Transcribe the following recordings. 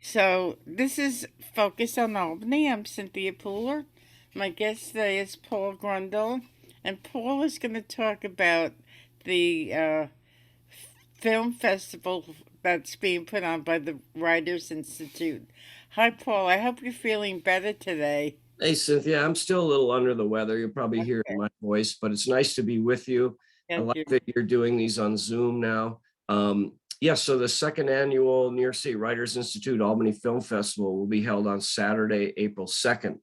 So this is Focus on Albany. I'm Cynthia Pooler. My guest today is Paul Grundle, and Paul is going to talk about the film festival that's being put on by the Writers Institute. Hi, Paul. I hope you're feeling better today. Hey, Cynthia, I'm still a little under the weather. You'll probably hear it in my voice, but it's nice to be with you. I Thank like you. that you're doing these on Zoom now. So the second annual New York State Writers Institute Albany Film Festival will be held on Saturday, April 2nd.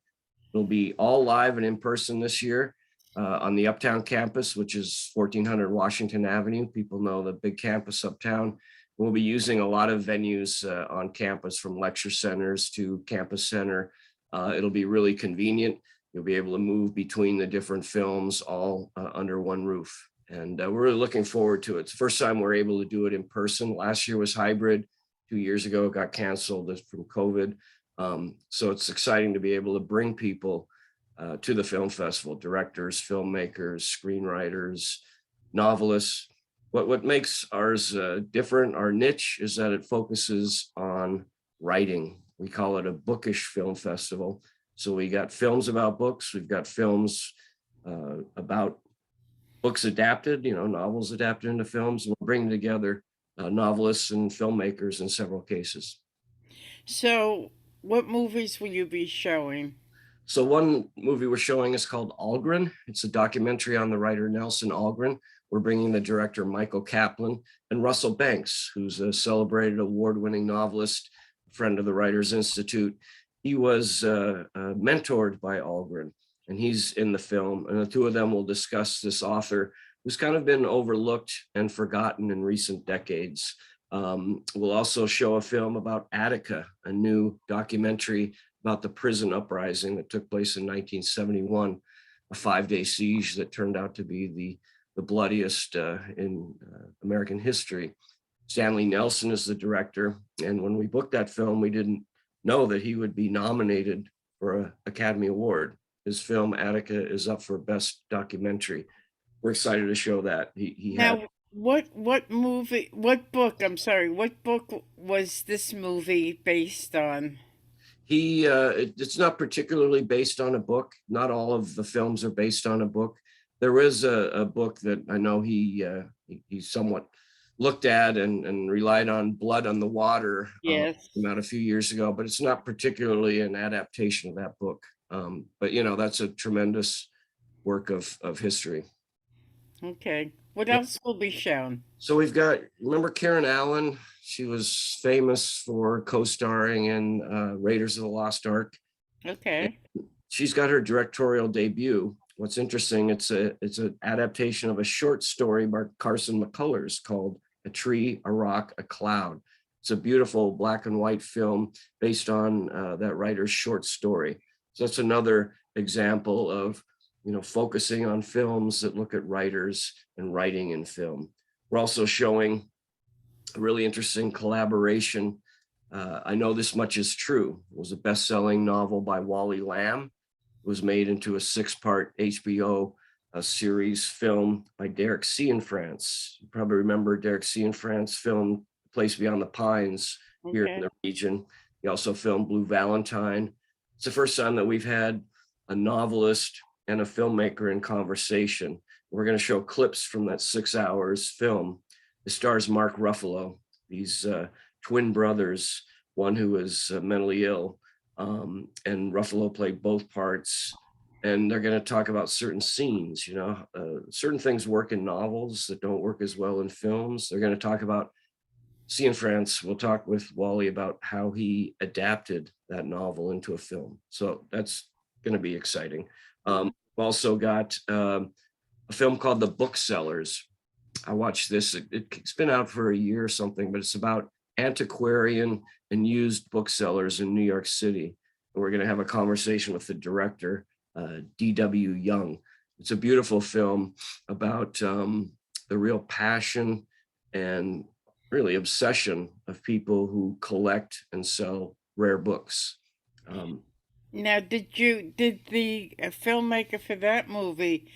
It'll be all live and in person this year on the Uptown campus, which is 1400 Washington Avenue. People know the big campus uptown. We'll be using a lot of venues on campus, from lecture centers to campus center. It'll be really convenient. You'll be able to move between the different films all under one roof. And we're really looking forward to it. It's the first time we're able to do it in person. Last year was hybrid. 2 years ago, it got canceled from COVID. So it's exciting to be able to bring people to the film festival: directors, filmmakers, screenwriters, novelists. What makes ours different, our niche, is that it focuses on writing. We call it a bookish film festival. So we got films about books. We've got films about books adapted, novels adapted into films. We're bringing together novelists and filmmakers in several cases. So, what movies will you be showing? So one movie we're showing is called Algren. It's a documentary on the writer Nelson Algren. We're bringing the director Michael Kaplan and Russell Banks, who's a celebrated award-winning novelist, friend of the Writers Institute. He was mentored by Algren, and he's in the film. And the two of them will discuss this author who's kind of been overlooked and forgotten in recent decades. We'll also show a film about Attica, a new documentary about the prison uprising that took place in 1971, a 5-day siege that turned out to be the bloodiest in American history. Stanley Nelson is the director. And when we booked that film, we didn't know that he would be nominated for an Academy Award. His film Attica is up for Best Documentary. We're excited to show that. He had Now, what movie? What book? I'm sorry. What book was this movie based on? it's not particularly based on a book. Not all of the films are based on a book. There is a book that I know he somewhat looked at and relied on, Blood on the Water, Yes. came out a few years ago, but it's not particularly an adaptation of that book. But that's a tremendous work of history. Okay. What else will be shown? So we've got, remember Karen Allen? She was famous for co-starring in Raiders of the Lost Ark. Okay. She's got her directorial debut. What's interesting, it's an adaptation of a short story by Carson McCullers called A Tree, a Rock, a Cloud. It's a beautiful black and white film based on that writer's short story. So that's another example of focusing on films that look at writers and writing in film. We're also showing a really interesting collaboration. I Know This Much Is True. It was a best-selling novel by Wally Lamb. It was made into a 6-part HBO series film by Derek Cianfrance. You probably remember Derek Cianfrance filmed Place Beyond the Pines here in Okay. the region. He also filmed Blue Valentine. It's the first time that we've had a novelist and a filmmaker in conversation. We're going to show clips from that 6 hours film. It stars Mark Ruffalo, these twin brothers, one who is mentally ill, and Ruffalo played both parts. And they're going to talk about certain scenes, certain things work in novels that don't work as well in films. They're going to talk about Cianfrance. We'll talk with Wally about how he adapted that novel into a film. So that's going to be exciting. We've also got a film called The Booksellers. I watched this. It's been out for a year or something, but it's about antiquarian and used booksellers in New York City. And we're going to have a conversation with the director, D.W. Young. It's a beautiful film about the real passion and really obsession of people who collect and sell rare books. Um, Now, did the filmmaker for that movie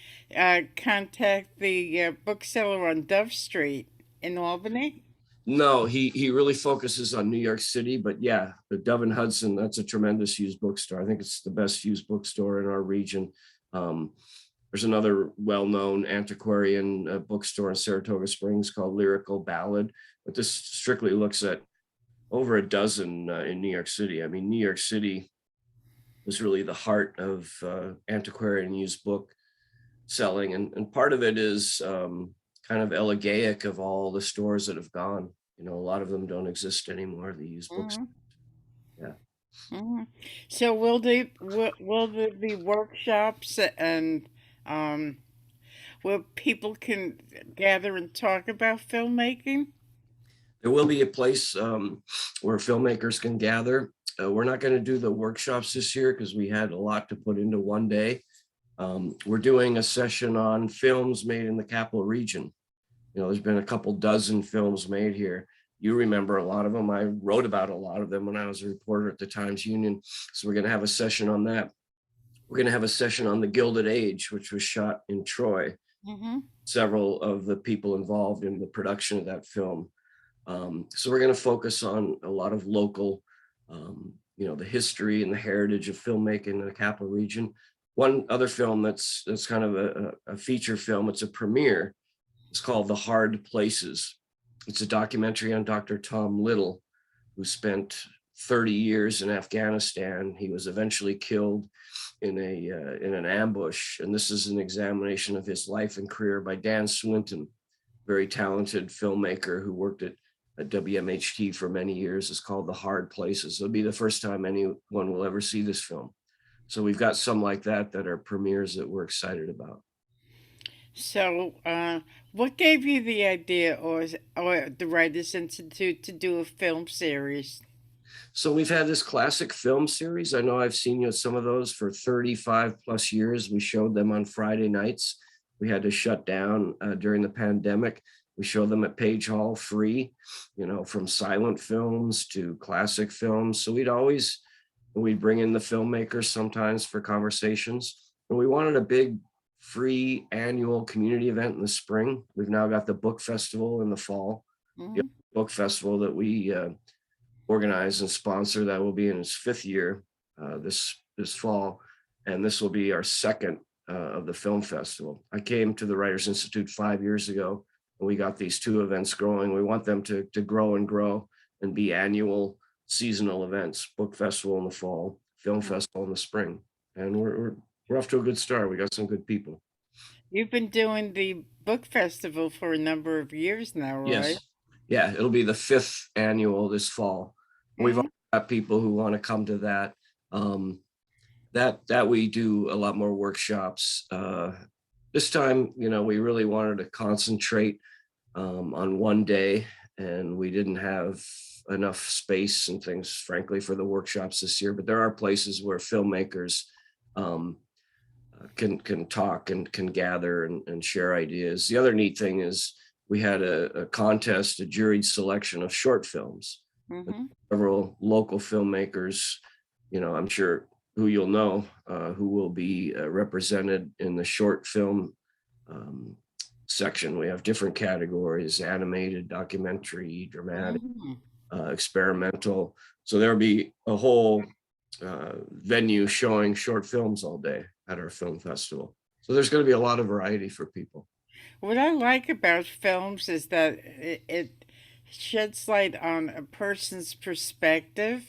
contact the bookseller on Dove Street in Albany? No, he really focuses on New York City, but yeah, the Dove and Hudson, that's a tremendous used bookstore. I think it's the best used bookstore in our region. Um, there's another well-known antiquarian bookstore in Saratoga Springs called Lyrical Ballad, but this strictly looks at over a dozen in New York City. I mean, New York City was really the heart of antiquarian used book selling, and part of it is kind of elegaic of all the stores that have gone. You know, a lot of them don't exist anymore. The used books. Mhm, Yeah. mhm. So will there be workshops and um, where people can gather and talk about filmmaking? There will be a place where filmmakers can gather. We're not going to do the workshops this year because we had a lot to put into one day. We're doing a session on films made in the capital region. You know, there's been a couple dozen films made here. You remember a lot of them. I wrote about a lot of them when I was a reporter at the Times Union. So we're going to have a session on that. We're going to have a session on The Gilded Age, which was shot in Troy. Mm-hmm. Several of the people involved in the production of that film. So we're going to focus on a lot of local, you know, the history and the heritage of filmmaking in the capital region. One other film that's kind of a feature film. It's a premiere. It's called The Hard Places. It's a documentary on Dr. Tom Little, who spent 30 years in Afghanistan. He was eventually killed in an ambush, and this is an examination of his life and career by Dan Swinton, very talented filmmaker who worked at WMHT for many years. It's called The Hard Places. It'll be the first time anyone will ever see this film. So we've got some like that that are premieres that we're excited about. So, what gave you the idea, or the Writers Institute, to do a film series? So we've had this classic film series. I know I've seen you at some of those for 35 plus years. We showed them on Friday nights. We had to shut down during the pandemic. We show them at Page Hall free, you know, from silent films to classic films. So we'd bring in the filmmakers sometimes for conversations. And we wanted a big free annual community event in the spring. We've now got the book festival in the fall, the Mm-hmm. book festival that we organize and sponsor. That will be in its fifth year this fall, and this will be our second of the film festival. I came to the Writers Institute 5 years ago, and we got these two events growing. We want them to grow and grow and be annual seasonal events: book festival in the fall, film festival in the spring, and we're off to a good start. We got some good people. You've been doing the book festival for a number of years now, right? Yes. Yeah, it'll be the fifth annual this fall. We've Mm-hmm. already got people who want to come to that. That we do a lot more workshops. This time, you know, we really wanted to concentrate on one day, and we didn't have enough space and things, frankly, for the workshops this year. But there are places where filmmakers um, can talk and can gather and share ideas. The other neat thing is we had a contest, a juried selection of short films. Mm-hmm. Several local filmmakers, you know, I'm sure who you'll know, who will be represented in the short film um, section. We have different categories: animated, documentary, dramatic, Mm-hmm. experimental. So there'll be a whole venue showing short films all day at our film festival. So there's going to be a lot of variety for people. What I like about films is that it sheds light on a person's perspective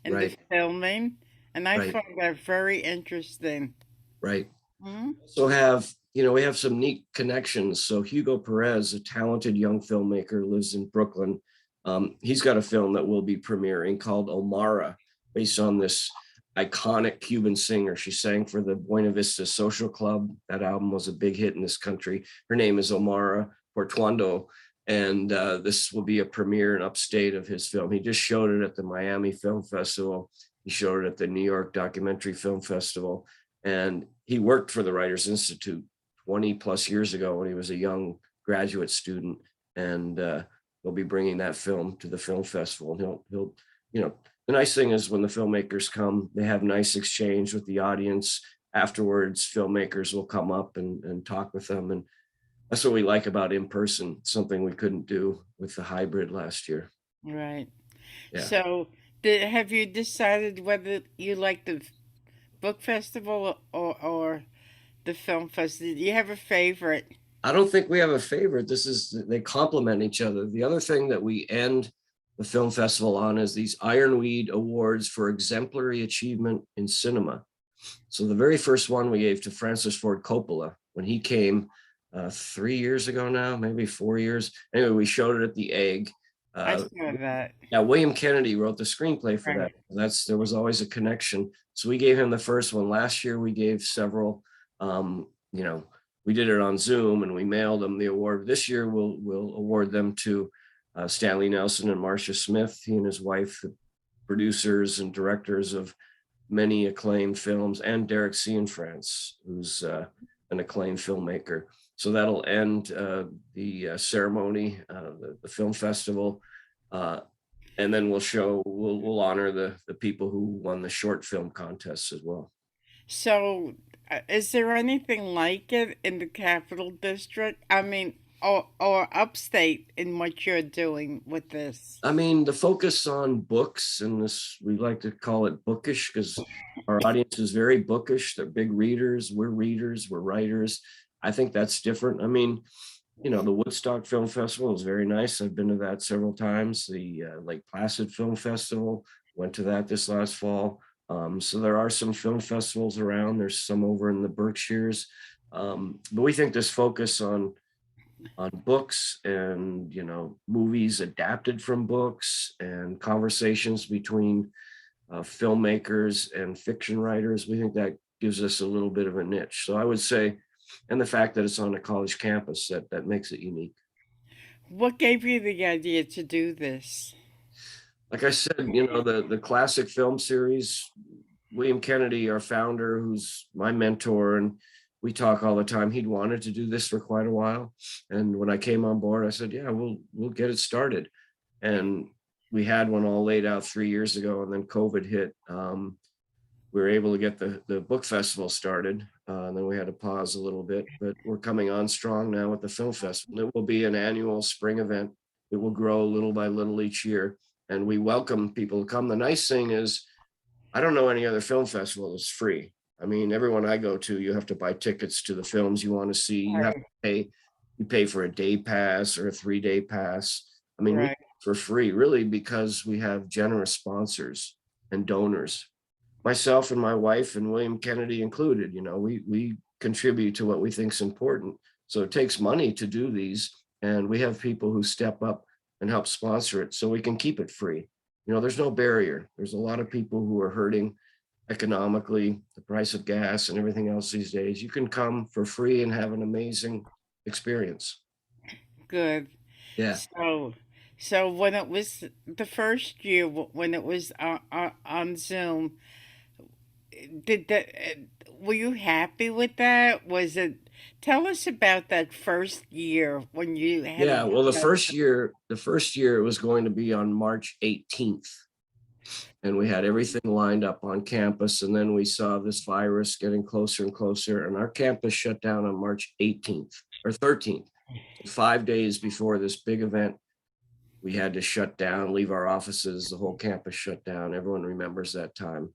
in the Right, filming, and I right, find that very interesting. right. Mm-hmm. So have, you know, we have some neat connections. So Hugo Perez, a talented young filmmaker, lives in Brooklyn. He's got a film that will be premiering called Omara, based on this iconic Cuban singer. She sang for the Buena Vista Social Club. That album was a big hit in this country. Her name is Omara Portuando, and this will be a premiere in upstate of his film. He just showed it at the Miami Film Festival. He showed it at the New York Documentary Film Festival, and he worked for the Writers Institute 20 plus years ago when he was a young graduate student, and we'll be bringing that film to the film festival. And he'll, you know, the nice thing is when the filmmakers come, they have nice exchange with the audience. Afterwards, filmmakers will come up and talk with them. And That's what we like about in person, something we couldn't do with the hybrid last year. Right. Yeah. So, have you decided whether you like the book festival or the film festival? Do you have a favorite? I don't think we have a favorite. They complement each other. The other thing that we end the film festival on is these Ironweed Awards for exemplary achievement in cinema. So the very first one we gave to Francis Ford Coppola when he came 3 years ago now, maybe 4 years. Anyway, we showed it at the Egg. I Uh, saw that. Now, William Kennedy wrote the screenplay for that. Right. There was always a connection. So we gave him the first one. Last year we gave several. You know, we did it on Zoom and we mailed them the award. This year we'll award them to Stanley Nelson and Marcia Smith. He and his wife, the producers and directors of many acclaimed films, and Derek Cianfrance, who's an acclaimed filmmaker. So that'll end the ceremony, the film festival. And then we'll honor the people who won the short film contests as well. So, is there anything like it in the Capital District? I mean, or upstate in what you're doing with this? I mean, the focus on books, and this, we like to call it bookish because our audience is very bookish. They're big readers. We're readers. We're writers. I think that's different. I mean, the Woodstock Film Festival is very nice. I've been to that several times. The Lake Placid Film Festival, went to that this last fall. So there are some film festivals around. There's some over in the Berkshires. But we think this focus on books and movies adapted from books and conversations between filmmakers and fiction writers, we think that gives us a little bit of a niche. So I would say, and the fact that it's on a college campus, that makes it unique. What gave you the idea to do this? Like I said, the classic film series, William Kennedy, our founder, who's my mentor, and we talk all the time. He'd wanted to do this for quite a while. And when I came on board, I said, yeah, we'll get it started. And we had one all laid out 3 years ago, and then COVID hit. We were able to get the book festival started, and then we had to pause a little bit, but we're coming on strong now with the film festival. It will be an annual spring event. It will grow little by little each year, and we welcome people to come. The nice thing is, I don't know any other film festival that's free. I mean, everyone I go to, you have to buy tickets to the films you want to see. You have to Right, pay. You pay for a day pass or a 3-day pass. I mean, we right. for free, really, because we have generous sponsors and donors. Myself and my wife and William Kennedy included, we contribute to what we think is important. So it takes money to do these, and we have people who step up and help sponsor it so we can keep it free. There's no barrier. There's a lot of people who are hurting economically, the price of gas and everything else these days. You can come for free and have an amazing experience. Good. Yeah. So, so when it was the first year, when it was on Zoom, did that? Were you happy with that? Was it? Tell us about that first year when you had a Yeah. Well, book the first year it was going to be on March 18th. And we had everything lined up on campus. And then we saw this virus getting closer and closer. And our campus shut down on March 18th or 13th. 5 days before this big event, we had to shut down, leave our offices, the whole campus shut down. Everyone remembers that time.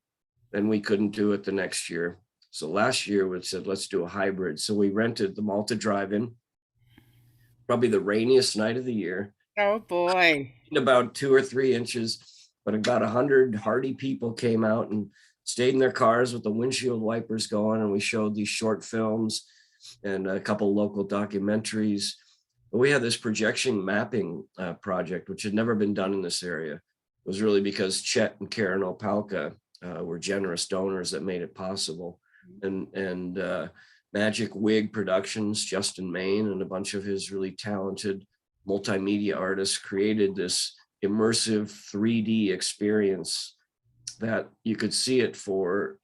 Then we couldn't do it the next year. So last year we said, let's do a hybrid. So we rented the Malta Drive-In, probably the rainiest night of the year, Oh boy. about 2 or 3 inches, but about 100 hardy people came out and stayed in their cars with the windshield wipers going. And we showed these short films and a couple local documentaries. But we had this projection mapping project, which had never been done in this area. It was really because Chet and Karen Opalka were generous donors that made it possible. And Magic Wig Productions, Justin Main, and a bunch of his really talented multimedia artists created this immersive 3D experience that you could see it for,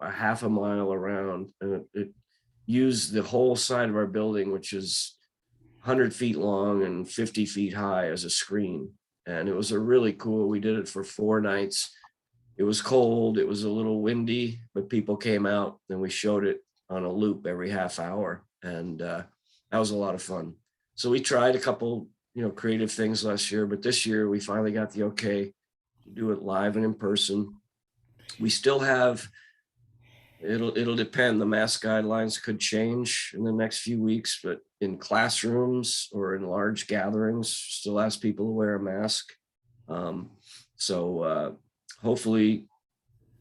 a half a mile around. And it used the whole side of our building, which is 100 feet long and 50 feet high, as a screen. And it was a really cool, we did it for 4 nights. It was cold, it was a little windy, but people came out and we showed it on a loop every half hour. And That was a lot of fun. So we tried a couple, creative things last year, but this year we finally got the okay to do it live and in person. We still have it'll depend. The mask guidelines could change in the next few weeks, but in classrooms or in large gatherings, still ask people to wear a mask. Um, so hopefully,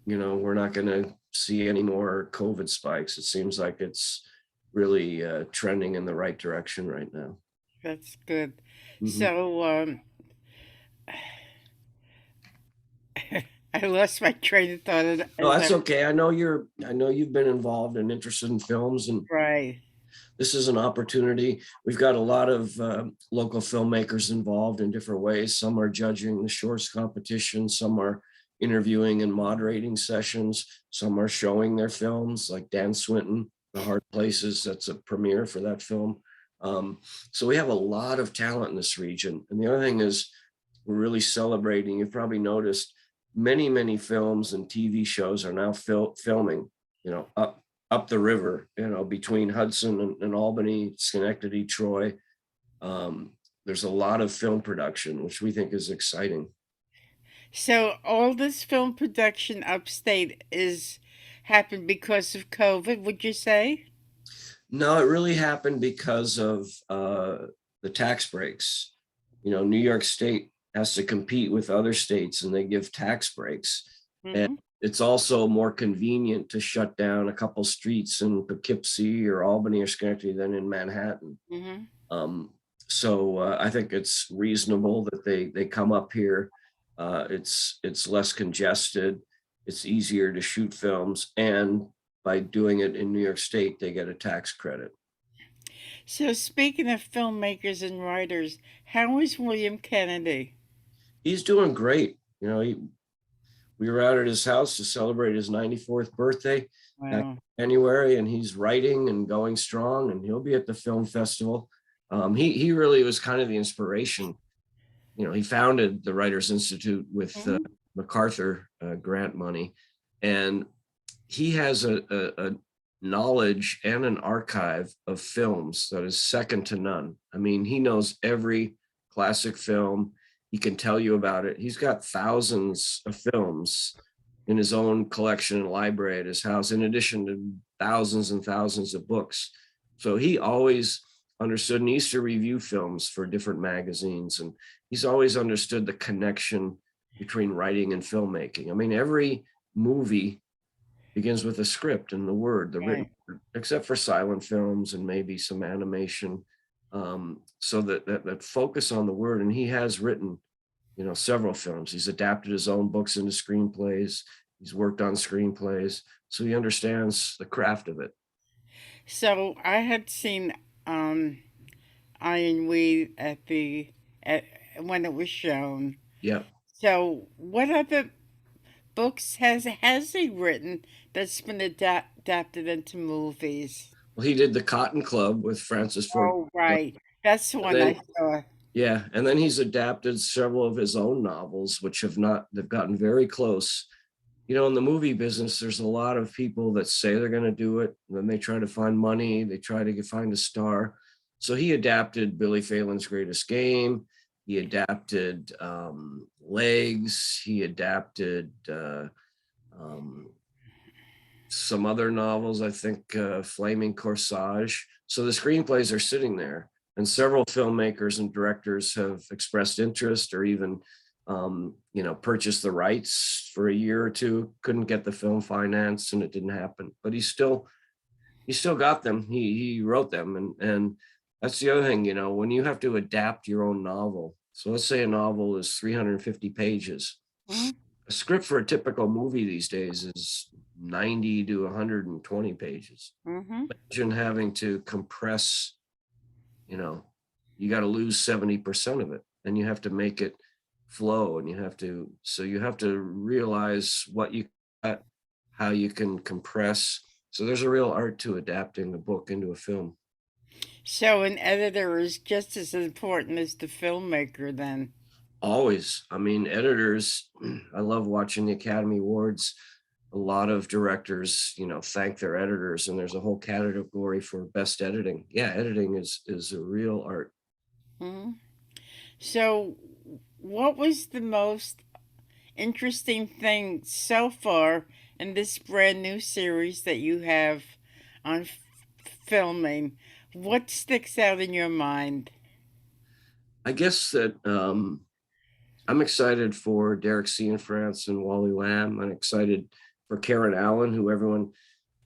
we're not going to see any more COVID spikes. It seems like it's really trending in the right direction right now. That's good. Mhm. So, I lost my train of thought No, as that's I, okay. I know you've been involved and interested in films, and right. this is an opportunity. We've got a lot of local filmmakers involved in different ways. Some are judging the shorts competition, some are interviewing and moderating sessions, some are showing their films, like Dan Swinton, The Hard Places. That's a premiere for that film. So we have a lot of talent in this region. And the other thing is, we're really celebrating. You've probably noticed many films and TV shows are now filming, up the river, between Hudson and Albany, Schenectady, Troy. Um, there's a lot of film production, which we think is exciting. So all this film production upstate is happened because of COVID, would you say? No, it really happened because of the tax breaks. New York State has to compete with other states and they give tax breaks. And Mm-hmm. it's also more convenient to shut down a couple streets in Poughkeepsie or Albany or Schenectady than in Manhattan. Mm-hmm. Um, so I think it's reasonable that they come up here. It's less congested. It's easier to shoot films, and by doing it in New York State, they get a tax credit. So speaking of filmmakers and writers, how is William Kennedy? He's doing great. We were out at his house to celebrate his 94th birthday back Wow. in January, and he's writing and going strong, and he'll be at the film festival. He really was kind of the inspiration. He founded the Writers Institute with Mm-hmm. MacArthur grant money, and he has a knowledge and an archive of films that is second to none. I mean, he knows every classic film. He can tell you about it. He's got thousands of films in his own collection and library at his house, in addition to thousands and thousands of books. So he always understood, and he used to review films for different magazines, and he's always understood the connection between writing and filmmaking. I mean, every movie begins with a script and the word, the written Right. word, except for silent films and maybe some animation. So that focus on the word, and he has written, several films. He's adapted his own books into screenplays. He's worked on screenplays, so he understands the craft of it. So I had seen um Ironweed at when it was shown. Yeah. So what other books has he written that's been adapted into movies? Well, he did the Cotton Club with Francis Ford Oh, Coppola, right. That's the and one I then saw. yeah, and then he's adapted several of his own novels, which they've gotten very close. In the movie business, there's a lot of people that say they're going to do it, and then they try to find money, they try to find a star. So he adapted Billy Phelan's Greatest Game. He adapted Legs. He adapted um, some other novels, I think Flaming Corsage. So the screenplays are sitting there, and several filmmakers and directors have expressed interest or even purchased the rights for a year or two. Couldn't get the film financed, and it didn't happen. But he still got them. He wrote them, and that's the other thing. When you have to adapt your own novel. So let's say a novel is 350 pages. Hmm. A script for a typical movie these days is 90 to 120 pages. Hmm. Imagine having to compress, you know, you got to lose 70% of it, and you have to make it flow, and you have to realize what you got, how you can compress. So there's a real art to adapting a book into a film. So an editor is just as important as the filmmaker then. Always. I mean, editors, I love watching the Academy Awards. a lot of directors, thank their editors, and there's a whole category for best editing. Yeah, editing is a real art. Hmm. So, what was the most interesting thing so far in this brand new series that you have on filming? What sticks out in your mind? I guess that I'm excited for Derek Cianfrance and Wally Lamb. I'm excited for Karen Allen, who everyone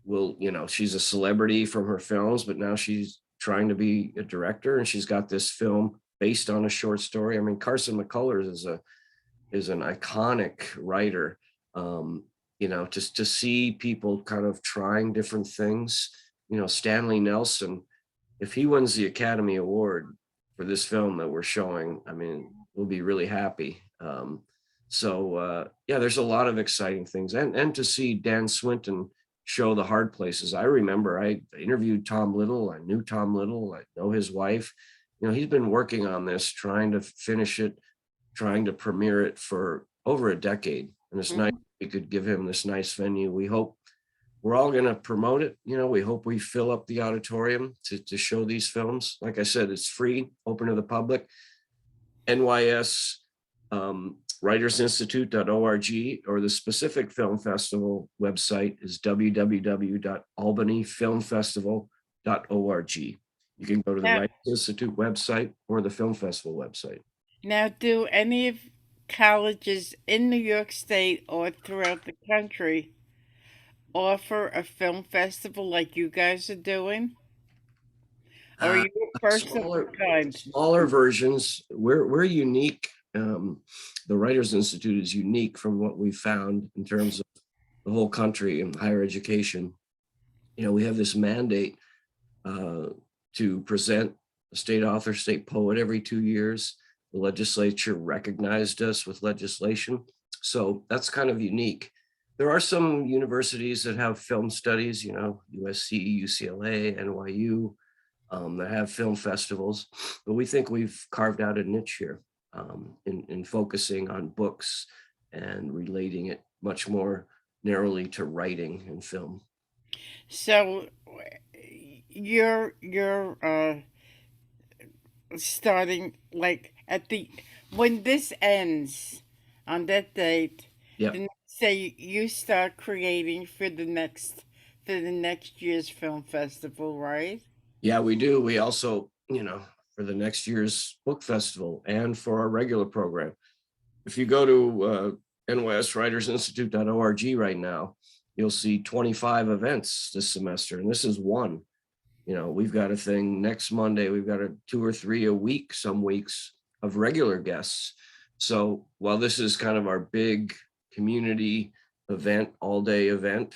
will, she's a celebrity from her films, but now she's trying to be a director, and she's got this film based on a short story. I mean, Carson McCullers is an iconic writer. Um, just to see people kind of trying different things. Stanley Nelson, if he wins the Academy Award for this film that we're showing, I mean, we'll be really happy. Yeah, there's a lot of exciting things, and to see Dan Swinton show the hard places. I remember I interviewed Tom Little. I knew Tom Little. I know his wife. He's been working on this, trying to finish it, trying to premiere it for over a decade. And it's nice Mhm. we could give him this nice venue. We hope we're all going to promote it. We hope we fill up the auditorium to show these films. Like I said, it's free, open to the public. NYS writersinstitute.org, or the specific film festival website is www.albanyfilmfestival.org. You can go to the Now, Writers Institute website or the film festival website. now, do any of colleges in New York State or throughout the country offer a film festival like you guys are doing? Or are Uh, you a first of smaller, a kind? smaller versions. We're unique. The Writers Institute is unique from what we found in terms of the whole country and higher education. We have this mandate uh, to present a state author, state poet every 2 years. The legislature recognized us with legislation. So that's kind of unique. There are some universities that have film studies, USC, UCLA, NYU, that have film festivals, but we think we've carved out a niche here in focusing on books and relating it much more narrowly to writing and film. So you're starting like at the when this ends on that date, Yeah. the next day you start creating for the next year's film festival, right? Yeah, we do. We also, for the next year's book festival and for our regular program, if you go to nyswritersinstitute.org right now, you'll see 25 events this semester, and this is one. We've got a thing next Monday. We've got a 2 or 3 a week, some weeks, of regular guests. So while this is kind of our big community event, all day event,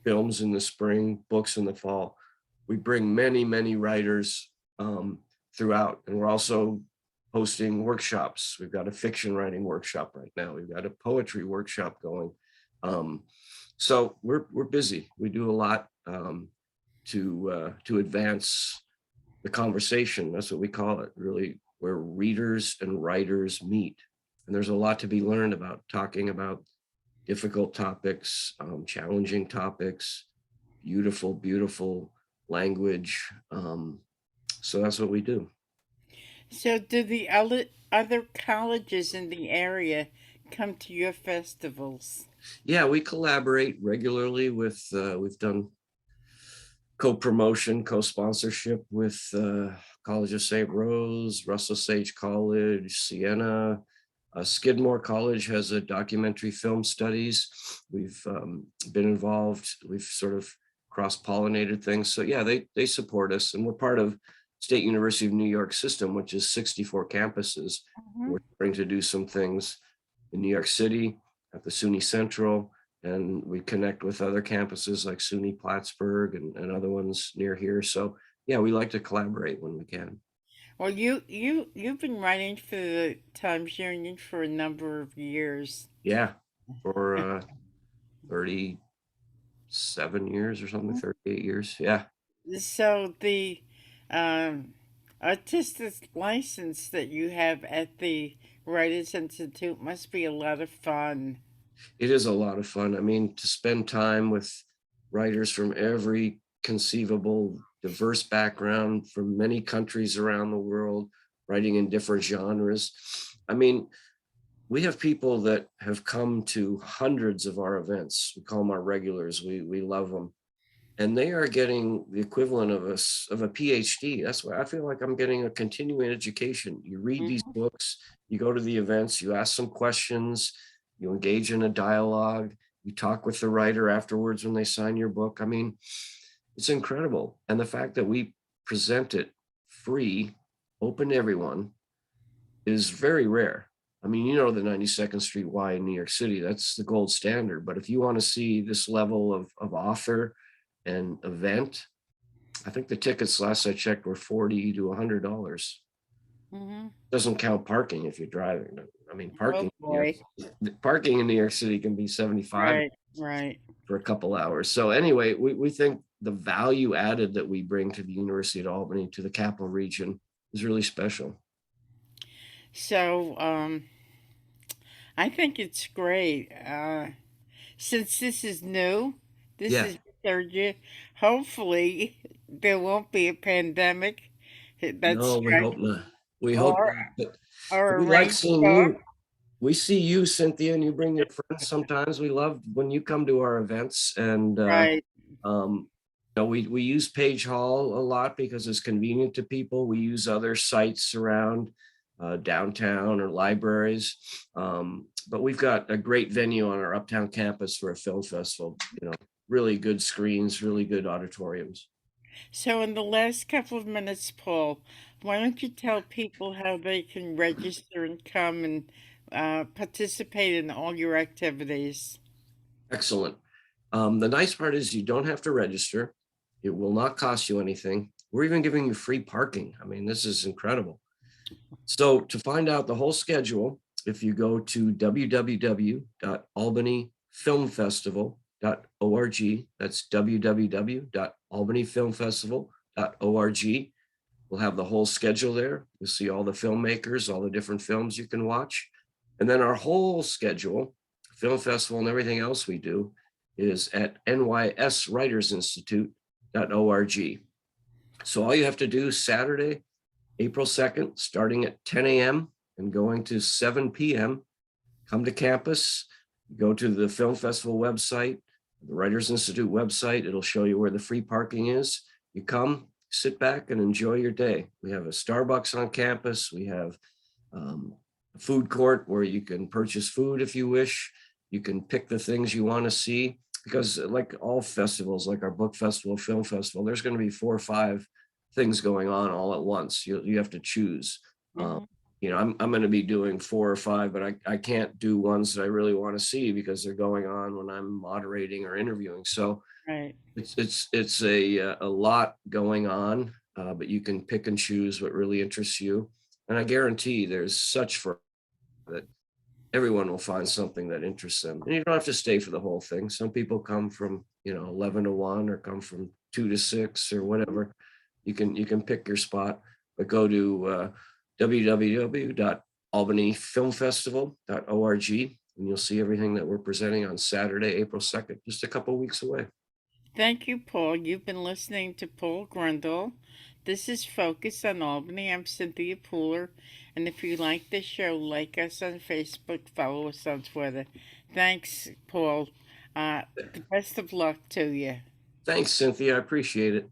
films in the spring, books in the fall, we bring many, many writers throughout. And we're also hosting workshops. We've got a fiction writing workshop right now. We've got a poetry workshop going. Um, so we're busy. We do a lot to advance the conversation. That's what we call it, really, where readers and writers meet. And there's a lot to be learned about talking about difficult topics, challenging topics, beautiful, beautiful language. So that's what we do. So do the other colleges in the area come to your festivals? Yeah, we collaborate regularly with, we've done co-promotion, co-sponsorship with College of St. Rose, Russell Sage College, Siena. Skidmore College has a documentary film studies. We've been involved. We've sort of cross-pollinated things. So yeah, they support us, and we're part of State University of New York system, which is 64 campuses. Mhm. We're trying to do some things in New York City at the SUNY Central, and we connect with other campuses like SUNY Plattsburgh and other ones near here. So yeah, we like to collaborate when we can. Well, you've been writing for the Times Union for a number of years. Yeah, for 37 years or something, 38 years. Yeah. So the um, artistic license that you have at the Writers Institute must be a lot of fun. It is a lot of fun. I mean, to spend time with writers from every conceivable diverse background from many countries around the world, writing in different genres. I mean, we have people that have come to hundreds of our events. We call them our regulars. We love them, and they are getting the equivalent of of a PhD. That's why I feel like I'm getting a continuing education. You read these Mhm. books, you go to the events, you ask some questions, you engage in a dialogue, you talk with the writer afterwards when they sign your book. I mean, it's incredible. And the fact that we present it free, open to everyone, is very rare. I mean, you know, the 92nd Street Y in New York City, that's the gold standard. But if you want to see this level of author and event, I think the tickets last I checked were 40 to $100. Mhm. Doesn't count parking if you're driving. I mean, Oh boy. Parking in New York City can be 75 Right. Right. for a couple hours. So anyway, we think the value added that we bring to the University of Albany, to the capital region, is really special. So I think it's great. Since this is new, this Yeah. is the third year. Hopefully, there won't be a pandemic that No, we hope strikes not. We hope or not. But or a we like seeing rainstorm. you. We see you, Cynthia, and you bring your friends sometimes. We love when you come to our events. And Right. we use Page Hall a lot because it's convenient to people. We use other sites around downtown or libraries. But we've got a great venue on our uptown campus for a film festival. Really good screens, really good auditoriums. So, in the last couple of minutes, Paul, why don't you tell people how they can register and come and participate in all your activities? Excellent. The nice part is you don't have to register. It will not cost you anything. We're even giving you free parking. I mean, this is incredible. So to find out the whole schedule, if you go to www.albanyfilmfestival.org, that's www.albanyfilmfestival.org. We'll have the whole schedule there. You'll see all the filmmakers, all the different films you can watch. And then our whole schedule, film festival and everything else we do, is at nyswritersinstitute.org. So all you have to do Saturday, April 2nd, starting at 10 a.m. and going to 7 p.m., come to campus, go to the film festival website, the Writers Institute website. It'll show you where the free parking is. You come, sit back and enjoy your day. We have a Starbucks on campus. We have a food court where you can purchase food if you wish. You can pick the things you want to see, because like all festivals, like our book festival, film festival, there's going to be 4 or 5 things going on all at once. You have to choose. Um, Hmm. I'm going to be doing 4 or 5, but I can't do ones that I really want to see because they're going on when I'm moderating or interviewing. So Right. it's a lot going on, but you can pick and choose what really interests you. And I guarantee there's such for that everyone will find something that interests them. And you don't have to stay for the whole thing. Some people come from 11 to 1 or come from 2 to 6 or whatever. You can pick your spot, but go to www.albanyfilmfestival.org and you'll see everything that we're presenting on Saturday, April 2nd, just a couple weeks away. Thank you, Paul. You've been listening to Paul Grundle. This is Focus on Albany. I'm Cynthia Pooler. And if you like this show, like us on Facebook, follow us on Twitter. Thanks, Paul. The best of luck to you. Thanks, Cynthia. I appreciate it.